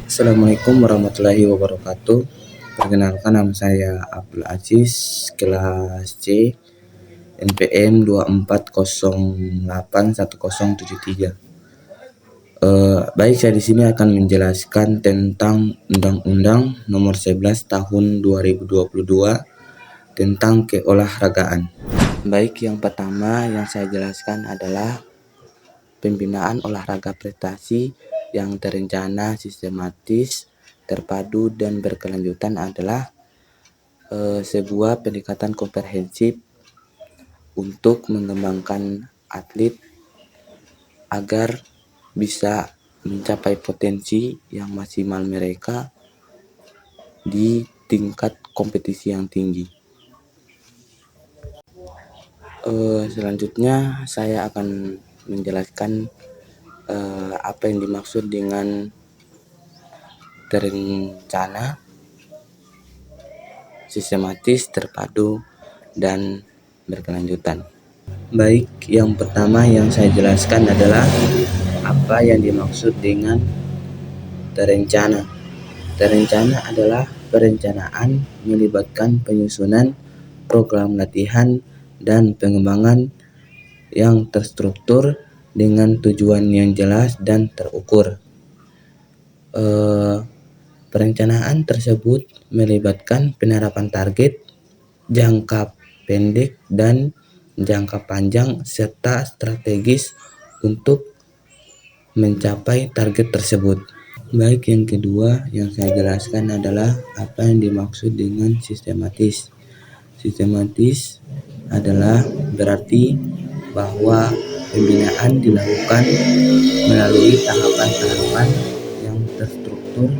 Assalamualaikum warahmatullahi wabarakatuh. Perkenalkan, nama saya Abdul Aziz, kelas C, NPM 24081073. Baik, saya di sini akan menjelaskan tentang Undang-Undang Nomor 11 Tahun 2022 tentang keolahragaan. Baik, yang pertama yang saya jelaskan adalah pembinaan olahraga prestasi yang terencana, sistematis, terpadu, dan berkelanjutan adalah sebuah pendekatan komprehensif untuk mengembangkan atlet agar bisa mencapai potensi yang maksimal mereka di tingkat kompetisi yang tinggi. Selanjutnya saya akan menjelaskan apa yang dimaksud dengan terencana, sistematis, terpadu, dan berkelanjutan. Baik, yang pertama yang saya jelaskan adalah apa yang dimaksud dengan terencana. Terencana adalah perencanaan melibatkan penyusunan program latihan dan pengembangan yang terstruktur dengan tujuan yang jelas dan terukur. Perencanaan tersebut melibatkan penerapan target jangka pendek dan jangka panjang serta strategis untuk mencapai target tersebut. Baik, yang kedua yang saya jelaskan adalah apa yang dimaksud dengan sistematis. Sistematis adalah berarti bahwa pembinaan dilakukan melalui tahapan-tahapan yang terstruktur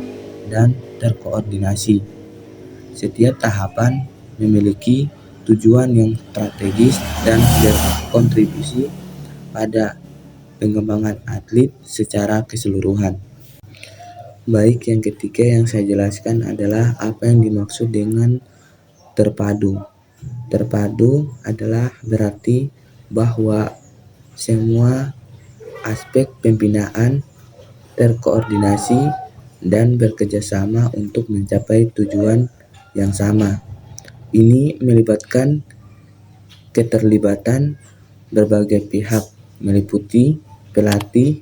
dan terkoordinasi. Setiap tahapan memiliki tujuan yang strategis dan berkontribusi pada pengembangan atlet secara keseluruhan. Baik, yang ketiga yang saya jelaskan adalah apa yang dimaksud dengan terpadu. Terpadu adalah berarti bahwa semua aspek pembinaan terkoordinasi dan bekerjasama untuk mencapai tujuan yang sama. Ini melibatkan keterlibatan berbagai pihak, meliputi pelatih,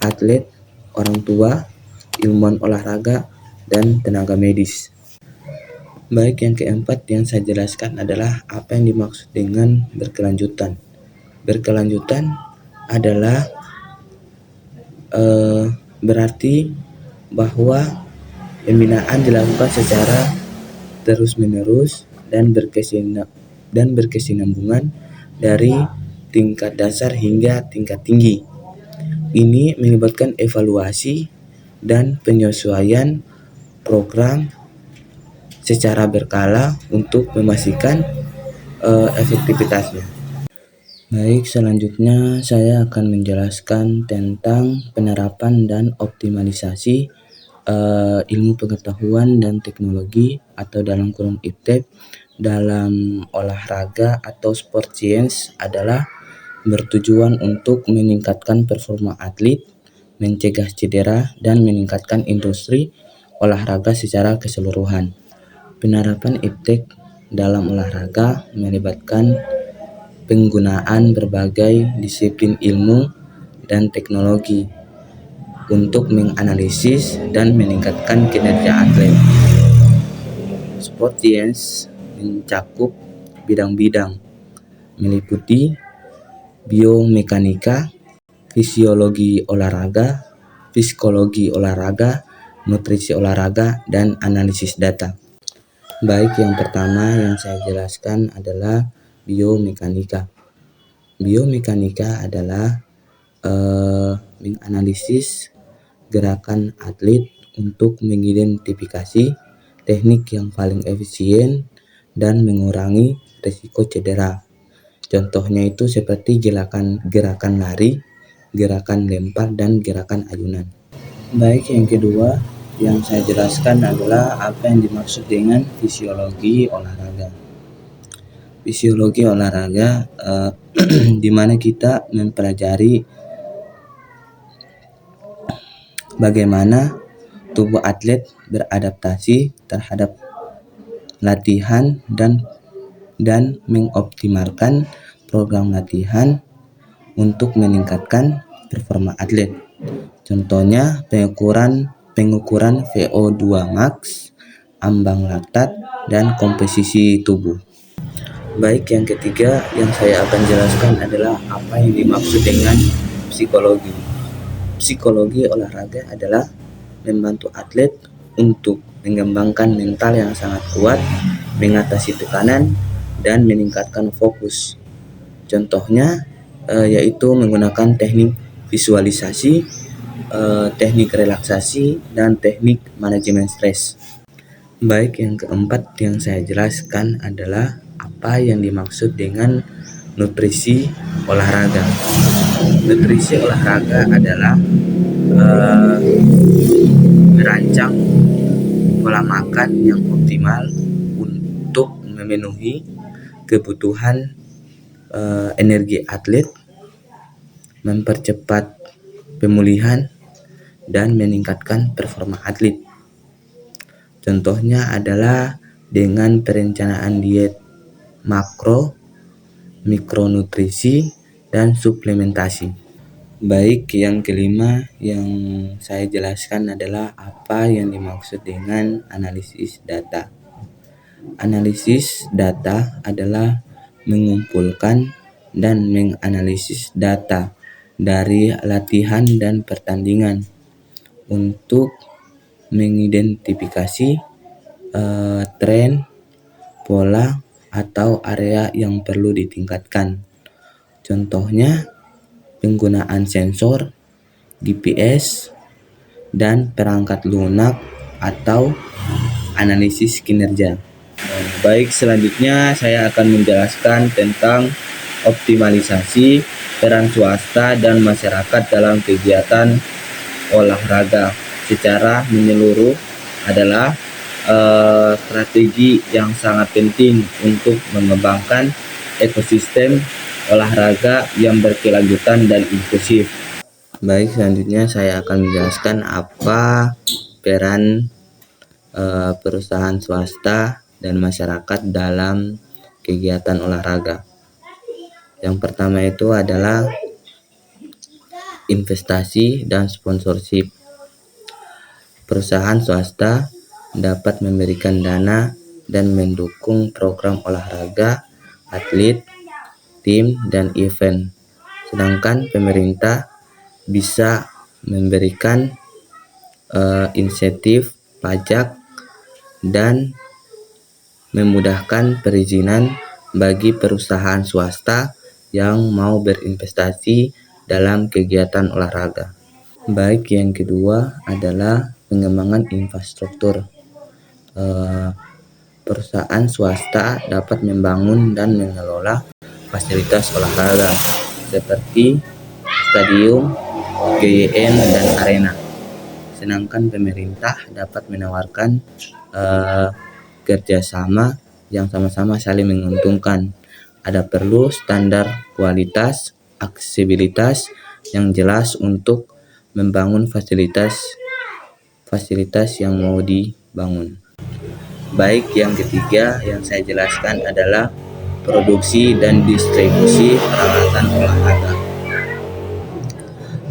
atlet, orang tua, ilmuwan olahraga, dan tenaga medis. Baik, yang keempat yang saya jelaskan adalah apa yang dimaksud dengan berkelanjutan. Berkelanjutan adalah berarti bahwa pembinaan dilakukan secara terus-menerus dan berkesinambungan dari tingkat dasar hingga tingkat tinggi. Ini melibatkan evaluasi dan penyesuaian program secara berkala untuk memastikan efektivitasnya. Baik, selanjutnya saya akan menjelaskan tentang penerapan dan optimalisasi ilmu pengetahuan dan teknologi atau dalam kurung IPTEK dalam olahraga atau sport science adalah bertujuan untuk meningkatkan performa atlet, mencegah cedera, dan meningkatkan industri olahraga secara keseluruhan. Penerapan IPTEK dalam olahraga melibatkan penggunaan berbagai disiplin ilmu dan teknologi untuk menganalisis dan meningkatkan kinerja atlet. Sport science mencakup bidang-bidang meliputi biomekanika, fisiologi olahraga, psikologi olahraga, nutrisi olahraga, dan analisis data. Baik, yang pertama yang saya jelaskan adalah biomekanika. Biomekanika adalah menganalisis gerakan atlet untuk mengidentifikasi teknik yang paling efisien dan mengurangi risiko cedera. Contohnya itu seperti gerakan lari, gerakan lempar, dan gerakan ayunan. Baik, yang kedua yang saya jelaskan adalah apa yang dimaksud dengan fisiologi olahraga. Fisiologi olahraga di mana kita mempelajari bagaimana tubuh atlet beradaptasi terhadap latihan dan mengoptimalkan program latihan untuk meningkatkan performa atlet. Contohnya pengukuran VO2 max, ambang laktat, dan komposisi tubuh. Baik, yang ketiga yang saya akan jelaskan adalah apa yang dimaksud dengan psikologi. Psikologi olahraga adalah membantu atlet untuk mengembangkan mental yang sangat kuat, mengatasi tekanan, dan meningkatkan fokus. Contohnya yaitu menggunakan teknik visualisasi, teknik relaksasi, dan teknik manajemen stres. Baik, yang keempat yang saya jelaskan adalah apa yang dimaksud dengan nutrisi olahraga. Nutrisi olahraga adalah merancang pola makan yang optimal untuk memenuhi kebutuhan energi atlet, mempercepat pemulihan, dan meningkatkan performa atlet. Contohnya adalah dengan perencanaan diet makro, mikronutrisi, dan suplementasi. Baik, yang kelima yang saya jelaskan adalah apa yang dimaksud dengan analisis data. Analisis data adalah mengumpulkan dan menganalisis data dari latihan dan pertandingan untuk mengidentifikasi tren, pola, atau area yang perlu ditingkatkan. Contohnya penggunaan sensor, GPS, dan perangkat lunak atau analisis kinerja. Baik, selanjutnya saya akan menjelaskan tentang optimalisasi peran swasta dan masyarakat dalam kegiatan olahraga. Secara menyeluruh adalah strategi yang sangat penting untuk mengembangkan ekosistem olahraga yang berkelanjutan dan inklusif. Baik, selanjutnya saya akan menjelaskan apa peran perusahaan swasta dan masyarakat dalam kegiatan olahraga. Yang pertama itu adalah investasi dan sponsorship. Perusahaan swasta dapat memberikan dana dan mendukung program olahraga, atlet, tim, dan event. Sedangkan pemerintah bisa memberikan insentif pajak dan memudahkan perizinan bagi perusahaan swasta yang mau berinvestasi dalam kegiatan olahraga. Baik, yang kedua adalah pengembangan infrastruktur. Perusahaan swasta dapat membangun dan mengelola fasilitas olahraga seperti stadium, GYM, dan arena. Sedangkan pemerintah dapat menawarkan kerjasama yang sama-sama saling menguntungkan. Ada perlu standar kualitas, aksesibilitas yang jelas untuk membangun fasilitas yang mau dibangun. Baik, yang ketiga yang saya jelaskan adalah produksi dan distribusi peralatan olahraga.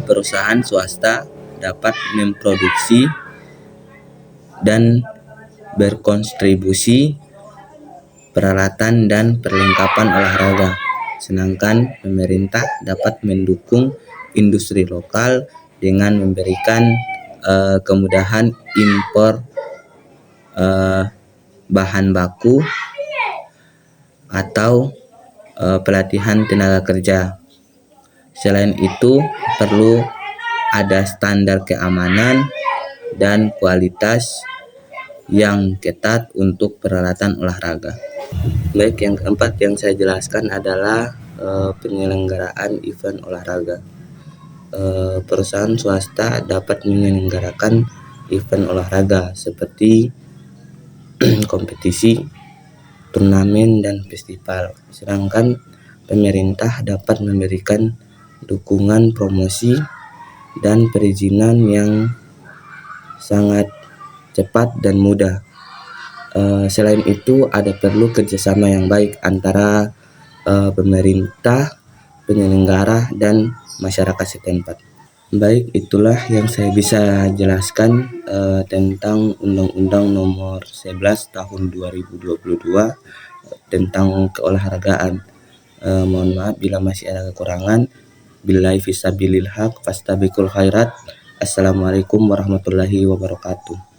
Perusahaan swasta dapat memproduksi dan berkontribusi peralatan dan perlengkapan olahraga, sedangkan pemerintah dapat mendukung industri lokal dengan memberikan kemudahan impor bahan baku atau pelatihan tenaga kerja. Selain itu, perlu ada standar keamanan dan kualitas yang ketat untuk peralatan olahraga. Baik, yang keempat yang saya jelaskan adalah penyelenggaraan event olahraga. Perusahaan swasta dapat menyelenggarakan event olahraga seperti kompetisi, turnamen, dan festival. Sedangkan pemerintah dapat memberikan dukungan promosi dan perizinan yang sangat cepat, dan mudah. Selain itu ada perlu kerjasama yang baik antara pemerintah, penyelenggara, dan masyarakat setempat. Baik, itulah yang saya bisa jelaskan tentang Undang-Undang Nomor 11 Tahun 2022 tentang keolahragaan. Mohon maaf bila masih ada kekurangan. Billahi fisabilil haq fastabiqul khairat. Assalamualaikum warahmatullahi wabarakatuh.